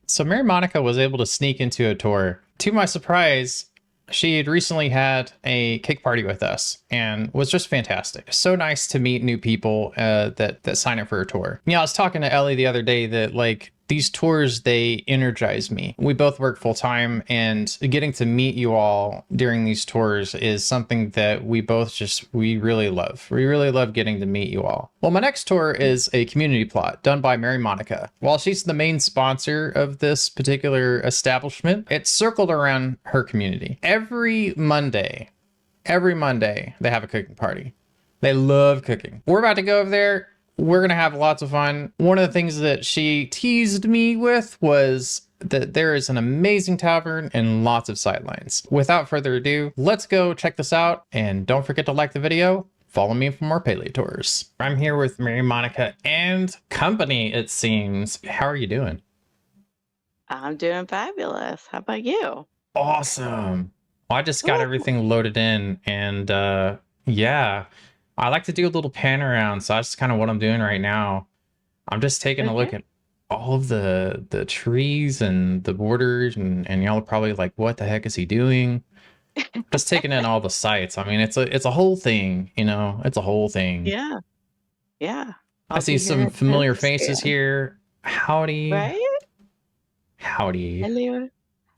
So Mary Monica was able to sneak into a tour. To my surprise, she had recently had a cake party with us and was just fantastic. So nice to meet new people that sign up for a tour. Yeah, I was talking to Ellie the other day that like these tours, they energize me. We both work full time, and getting to meet you all during these tours is something that we really love. We really love getting to meet you all. Well, my next tour is a community plot done by Mary Monica. While she's the main sponsor of this particular establishment, it's circled around her community. Every Monday, they have a cooking party. They love cooking. We're about to go over there. We're going to have lots of fun. One of the things that she teased me with was that there is an amazing tavern and lots of sidelines. Without further ado, let's go check this out. And don't forget to like the video. Follow me for more Palia tours. I'm here with Mary Monica and company, it seems. How are you doing? I'm doing fabulous. How about you? Awesome. Well, I just got Woo. everything loaded in, and yeah, I like to do a little pan around, so that's kind of what I'm doing right now. I'm just taking a Okay. look at all of the trees and the borders, and y'all are probably like, what the heck is he doing? Just taking in all the sights. I mean, it's a whole thing, you know, it's a whole thing. Yeah. Yeah. I I'll see be here some to familiar faces stand. here. Howdy, Right? howdy. Hello.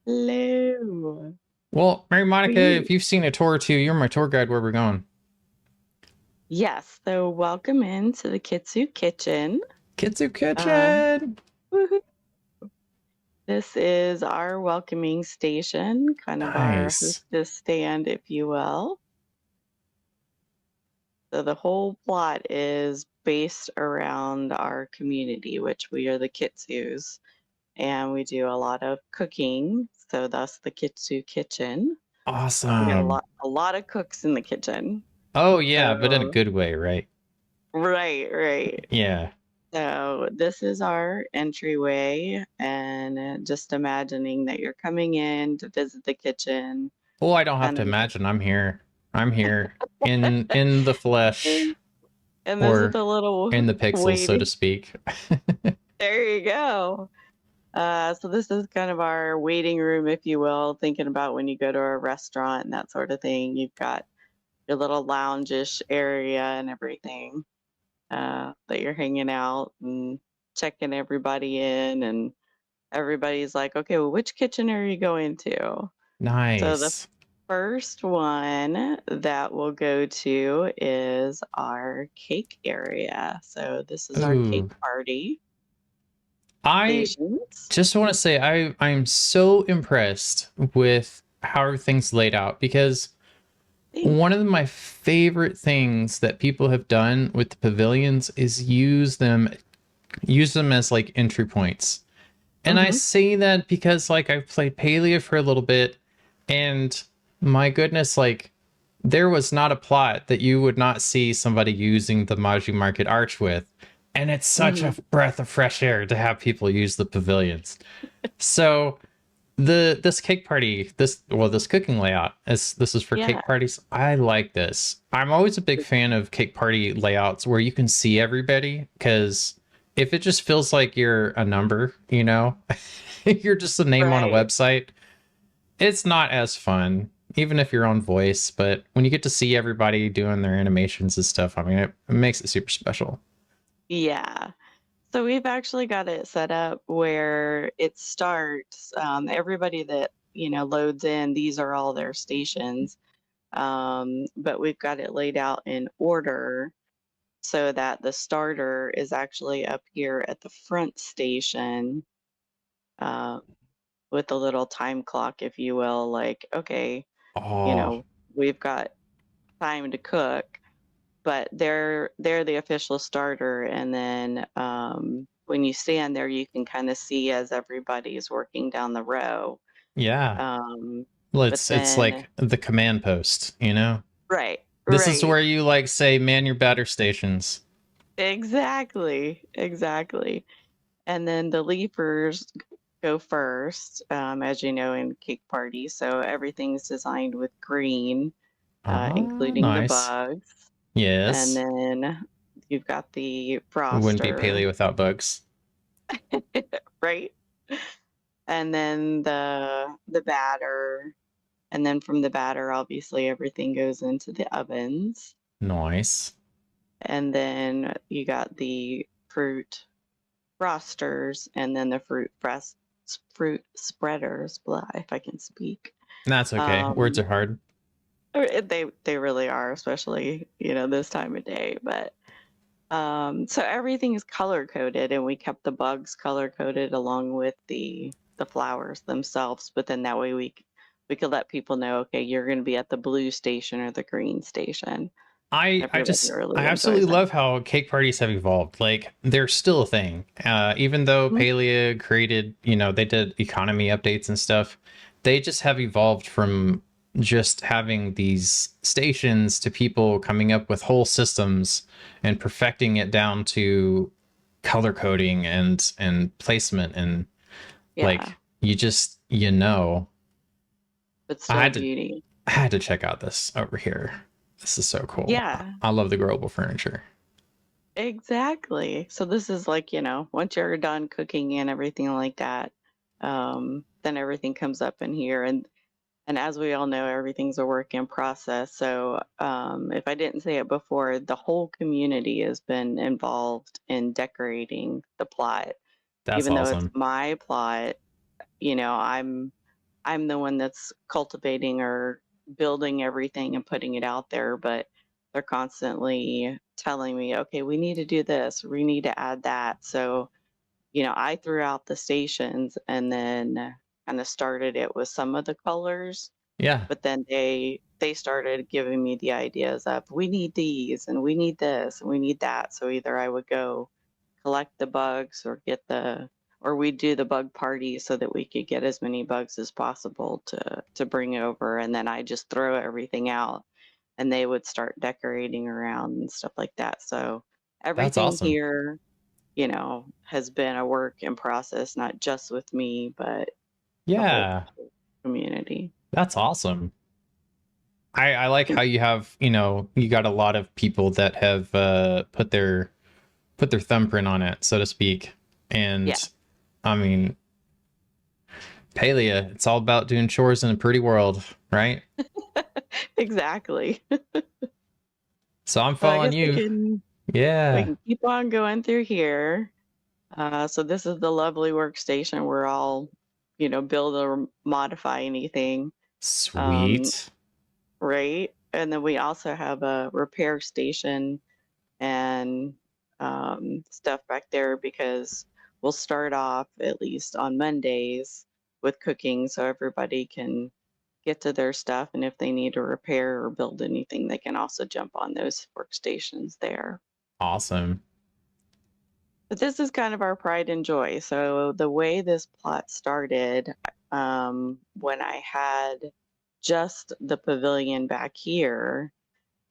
Hello. Well, Mary Monica, if We you've seen a tour or two, you're my tour guide where we're going. Yes. So welcome into the Kitsu kitchen. Kitsu Uh Kitchen. woohoo. This is our welcoming station, kind of our Nice. hostess stand, if you will. So the whole plot is based around our community, which we are the Kitsus. And we do a lot of cooking, so thus the Kitsu kitchen. We got Awesome. a lot of cooks in the kitchen. Oh yeah, but in a So good way, right? right, right. Yeah. So this is our entryway, and just imagining that you're coming in to visit the kitchen, Well, I don't have kind to of, imagine. I'm here. I'm here in the flesh, and this is or the little in the pixels, so to waiting. speak. There you go. So this is kind of our waiting room, if you will, thinking about when you go to a restaurant and that sort of thing. You've got your little lounge-ish area and everything that you're hanging out and checking everybody in, and everybody's like, okay, well, which kitchen are you going to? So the Nice. first one that we'll go to is our cake area. So this is our cake Ooh. party I stations. just want to say I'm so impressed with how everything's laid out, because one Thanks. of my favorite things that people have done with the pavilions is use them as like entry points. And I Hmm. say that because like I've played Palia for a little bit, and my goodness, like there was not a plot that you would not see somebody using the Maju Market Arch with. And it's such Hmm. a breath of fresh air to have people use the pavilions. So this cake party, this cooking layout, as this is for Yeah. cake parties, I like this. I'm always a big fan of cake party layouts where you can see everybody, because if it just feels like you're a number, you know, you're just a name on a Right. website, it's not as fun, even if you're on voice. But when you get to see everybody doing their animations and stuff, I mean, it makes it super special. Yeah. So we've actually got it set up where it starts, everybody that, loads in, these are all their stations. But we've got it laid out in order so that the starter is actually up here at the front station, uh, with a little time clock, if you will, like, okay, you Oh, know, we've got time to cook, but they're the official starter. And then when you stand there, you can kind of see as everybody's working down the row. yeah. Um, Well, but it's then like the command post, you know? right, This is right, where you like say man your batter stations. exactly, exactly. And then the leapers go first, as you know, in cake party. So everything's designed with green, Ah, including the nice. bugs. And Yes. then you've got the It wouldn't be froster, paleo without bugs. right? and then the batter, and then from the batter, obviously everything goes into the ovens, Nice. and then you got the fruit frosters, and then the fruit spreaders. Blah, if I can speak. That's okay. Words Um, are hard. they really are, especially this time of day. But so everything is color coded, and we kept the bugs color coded along with the flowers themselves. But then that way we could let people know, okay, you're going to be at the blue station or the green station. Everybody I really absolutely enjoys it. love how cake parties have evolved. Like they're still a thing. Even though Mhm. Palia created, they did economy updates and stuff. They just have evolved from just having these stations to people coming up with whole systems and perfecting it down to color coding and placement and Yeah, like you know. but I still had to beauty. I had to check out this over here. This is so cool. Yeah, I love the growable furniture. exactly. So this is like, once you're done cooking and everything like that, then everything comes up in here. And as we all know, everything's a work in process. So if I didn't say it before, the whole community has been involved in decorating the plot. That's Even though it's awesome. my plot, I'm the one that's cultivating or building everything and putting it out there, but they're constantly telling me, okay, we need to do this, we need to add that. So, I threw out the stations and then kind of started it with some of the colors, Yeah, but then they started giving me the ideas of we need these and we need this and we need that. So either I would go collect the bugs or we do the bug party so that we could get as many bugs as possible to bring over, and then I just throw everything out and they would start decorating around and stuff like that. So that's everything awesome. here, has been a work in process, not just with me, but the whole Yeah, community. that's awesome. I like how you have, you got a lot of people that have put their thumbprint on it, so to speak. Yeah, And I mean, Palia, it's all about doing chores in a pretty world, right? exactly. So I'm So I following guess we you. can we Yeah. can keep on going through here. So this is the lovely workstation where I'll, build or modify anything. Um, Sweet. right. And then we also have a repair station and stuff back there because we'll start off at least on Mondays with cooking so everybody can get to their stuff. And if they need to repair or build anything, they can also jump on those workstations there. Awesome. But this is kind of our pride and joy. So the way this plot started, when I had just the pavilion back here,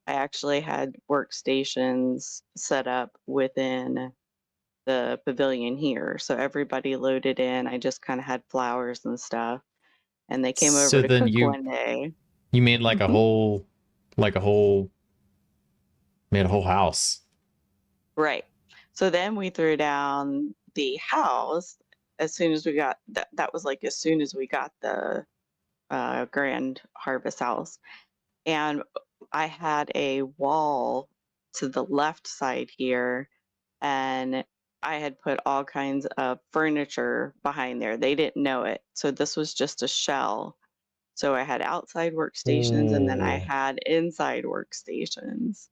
I actually had workstations set up within the pavilion here. So everybody loaded in. I just kind of had flowers and stuff. And they came over So to then cook you one day. you made like a Mhm. whole like a whole made a whole house. Right. So then we threw down the house as soon as we got that was like as soon as we got the grand harvest house. And I had a wall to the left side here, and I had put all kinds of furniture behind there. They didn't know it. So this was just a shell. So I had outside workstations and then I Oh, had inside workstations.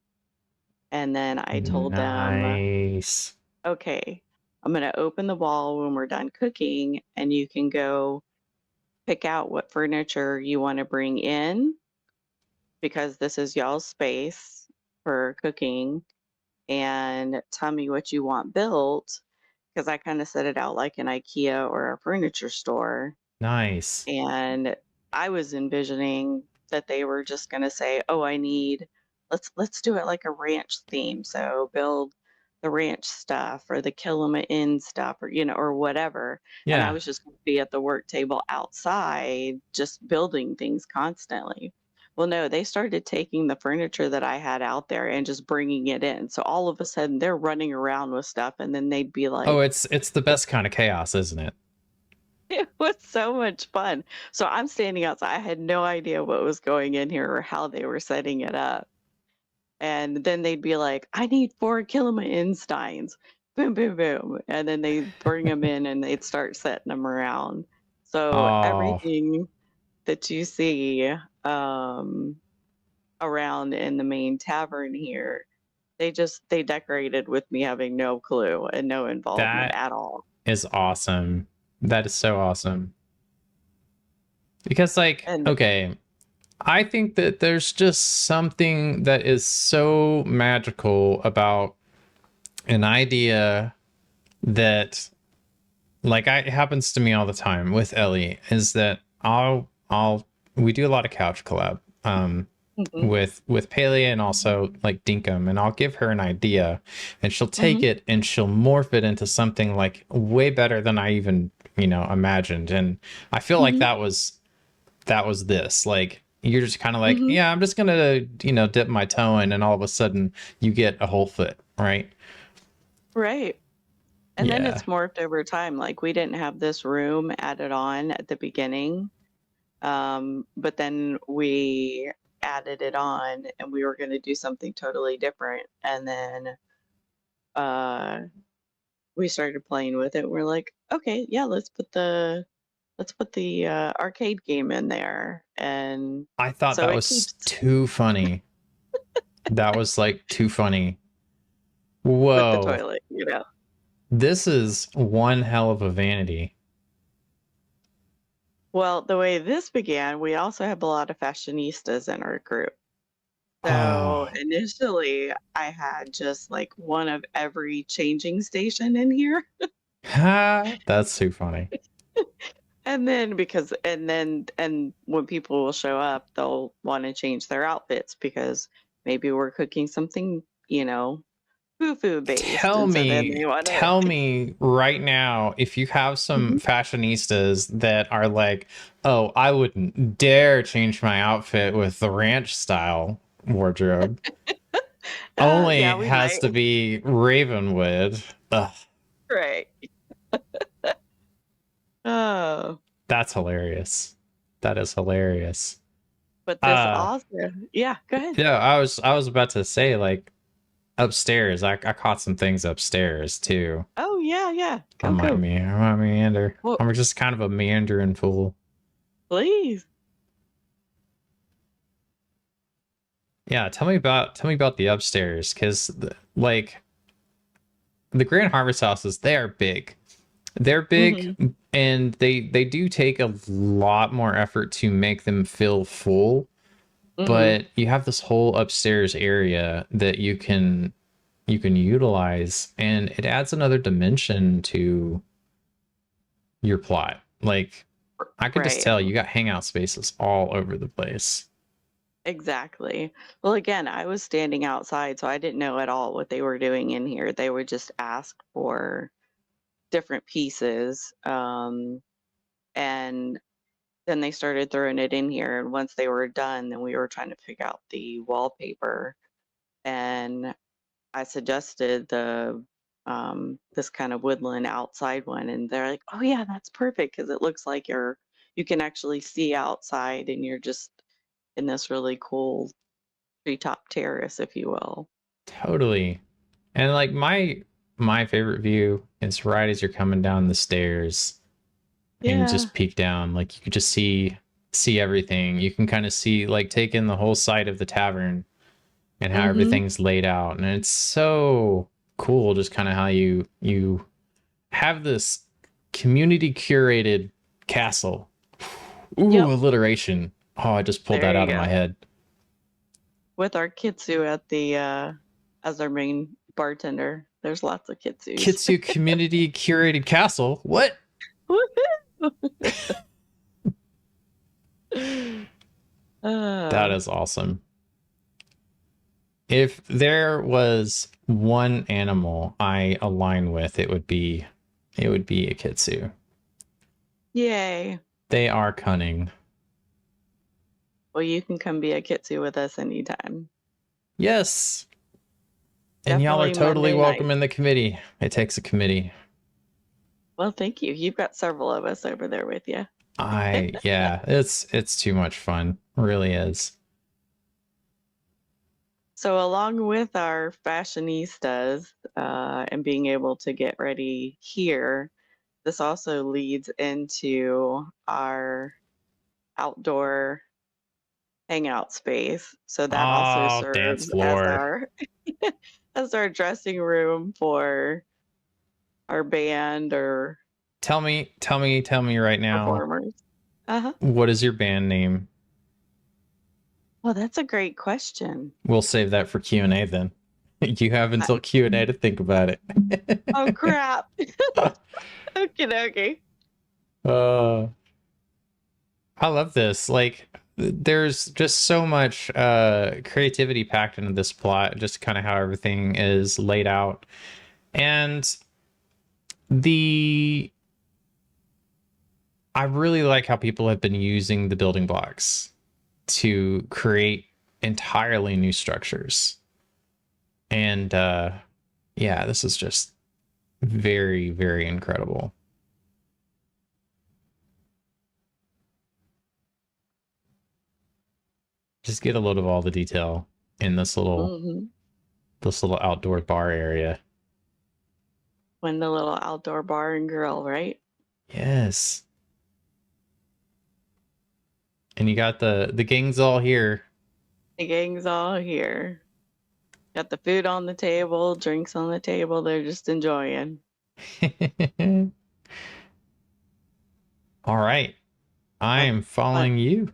And then I told them, nice. okay, I'm going to open the wall when we're done cooking, and you can go pick out what furniture you want to bring in because this is y'all's space for cooking, and tell me what you want built because I kind of set it out like an IKEA or a furniture store. Nice. And I was envisioning that they were just going to say, "Oh, I need let's do it like a ranch theme. So build the ranch stuff or the Kilima Inn stuff or or whatever." And I Yeah. was just going to be at the work table outside just building things constantly. Well, no, they started taking the furniture that I had out there and just bringing it in. So all of a sudden they're running around with stuff and then they'd be Oh, like, it's the best kind of chaos, isn't it? was so much fun. So I'm standing outside. I had no idea what was going in here or how they were setting it up. And then they'd be like, I need 4 Killermansteins. Boom, boom, boom. And then they'd bring them in and they'd start setting them around. So Oh, everything that you see um, around in the main tavern here, they decorated with me having no clue and no involvement that at all. is awesome. That is so awesome. Because, like, And okay, I think that there's just something that is so magical about an idea that, like, it happens to me all the time with Ellie, is that we do a lot of couch collab mhm, with Palia and also like Dinkum, and I'll give her an idea and she'll take mhm, it and she'll morph it into something like way better than I even, imagined. And I feel like mhm, that was this. Like, you're just kind of like, mhm. yeah, I'm just gonna, dip my toe in, and all of a sudden you get a whole foot, right? Right. And then Yeah. it's morphed over time. Like we didn't have this room added on at the beginning. But then we added it on and we were going to do something totally different. And then uh, we started playing with it. We're like, okay, yeah, let's put the arcade game in there. And I thought so that it was keeps too funny. That was like too funny. with the Whoa. toilet. This is one hell of a vanity. Well, the way this began, we also have a lot of fashionistas in our group. So Oh, initially, I had just like one of every changing station in here. ha, that's too funny. And then and when people will show up, they'll want to change their outfits because maybe we're cooking something, foo based. Tell And so then me, they want to, tell me right now if you have some Mhm. fashionistas that are like, oh, I wouldn't dare change my outfit with the ranch style wardrobe. Only Yeah, we has might. to be Ravenwood. Ugh, Right. Oh, that's hilarious. That is hilarious. but this Uh also, yeah, go ahead. yeah, I was about to say, like, upstairs. I caught some things upstairs too. Oh, yeah, yeah. I Go, go. might meander. Well, I'm just kind of a meandering fool. please. Yeah, tell me about the upstairs, because like the Grand Harvest houses, they are big. They're big, Hmm. and they do take a lot more effort to make them feel full. Hmm. But you have this whole upstairs area that you can utilize, and it adds another dimension to your plot. Like, I could just Right. tell you got hangout spaces all over the place. Exactly. Well, again, I was standing outside, so I didn't know at all what they were doing in here. They would just ask for different pieces, and then they started throwing it in here. And once they were done, then we were trying to pick out the wallpaper. And I suggested the this kind of woodland outside one, and they're like, "Oh yeah, that's perfect because it looks like you can actually see outside, and you're just in this really cool treetop terrace, if you will." Totally. And like my favorite view is right as you're coming down the stairs and you Yeah. just peek down. Like, you could just see everything. You can kind of see, like, take in the whole site of the tavern and how Mhm. everything's laid out. And it's so cool, just kind of how you have this community curated castle. Ooh, Yep. alliteration. Oh, I just pulled There that you out of my go. head. With our Kitsu at the as our main bartender. There's lots of Kitsus. Kitsu community curated castle. What? Woohoo! That uh, is awesome. If there was one animal I align with, it would be a kitsu. yay. They are cunning. Well, you can come be a Kitsu with us anytime. Yes. And y'all are Definitely totally Monday welcome nights. in the committee. It takes a committee. Well, thank you. You've got several of us over there with you. Yeah, it's too much fun. It really is. So, along with our fashionistas and being able to get ready here, this also leads into our outdoor hangout space. So that also Oh, dance serves as floor. our as our dressing room for our band or Tell me right now, performers. Uh-huh. what is your band name? Well, that's a great question. We'll save that for Q&A then. You have I, until Q&A to think about it. oh crap. Okay, okay. uh, I love this. Like, there's just so much creativity packed into this plot, just kind of how everything is laid out. And the I really like how people have been using the building blocks to create entirely new structures. And yeah, this is just very, very incredible. Just get a load of all the detail in Hmm. this little outdoor bar area. When the little outdoor bar and grill, right? Yes. And you got the gang's all here. The gang's all here. Got the food on the table, drinks on the table. They're just enjoying. All right. I That's am fun. following you.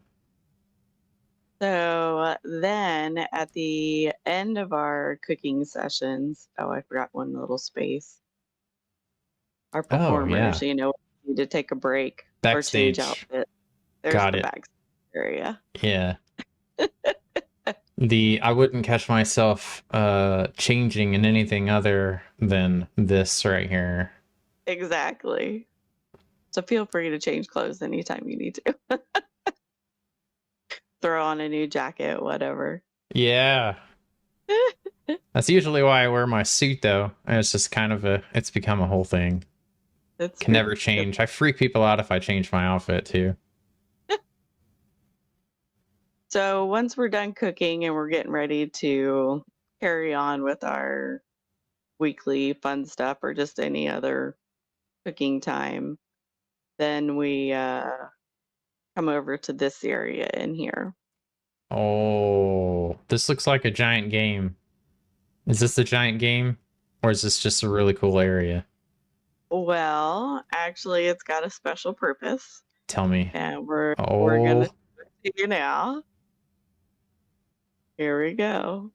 So then at the end of our cooking sessions, oh, I forgot one little space. Our Oh, performers, yeah. need to take a break or change Backstage. outfit. There's Got the it. backstage area. Yeah. I wouldn't catch myself changing in anything other than this right here. Exactly. So feel free to change clothes anytime you need to. Throw on a new jacket, whatever. Yeah. That's usually why I wear my suit though. And it's just kind of it's become a whole thing. That's Can true. never change. I freak people out if I change my outfit too. So once we're done cooking and we're getting ready to carry on with our weekly fun stuff or just any other cooking time, then we come over to this area in here. Oh, this looks like a giant game. Is this a giant game? Or is this just a really cool area? Well, actually, it's got a special purpose, Tell me. and we're gonna Oh, show it to you now. Here we go.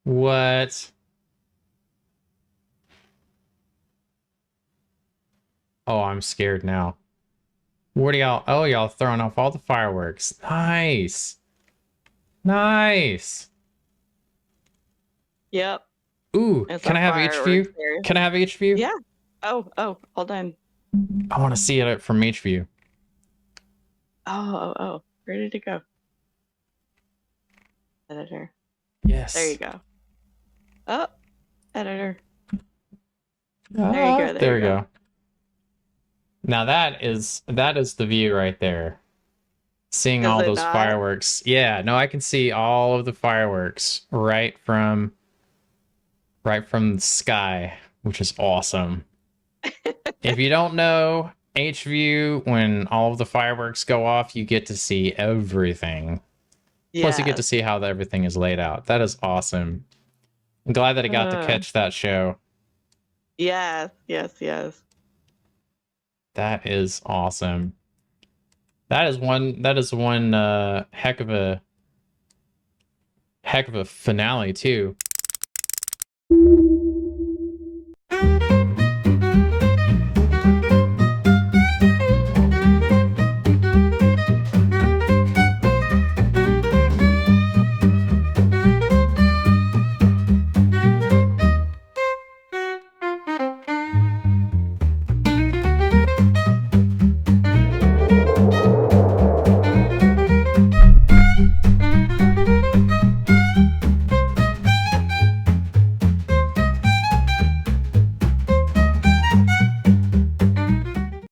what? Oh, I'm scared now. What are y'all? Oh, y'all throwing off all the fireworks. Nice. Nice. Yep, Ooh, it's can our I have H fireworks view? area. Can I have H view? Yeah. Oh, hold on. I want to see it from H view. Oh. Where did it go? Editor. There you Yes. go. Oh, editor. There you Ah, go. There there you we go. go. Now that is the view right there. Seeing Is all it those not? fireworks. Yeah, no, I can see all of the fireworks right from the sky, which is awesome. If you don't know H view, when all of the fireworks go off, you get to see everything. Plus, you get to Yes. see how everything is laid out. That is awesome. I'm glad that I got to Uh, catch that show. yes. That is awesome. That is one heck of a finale too.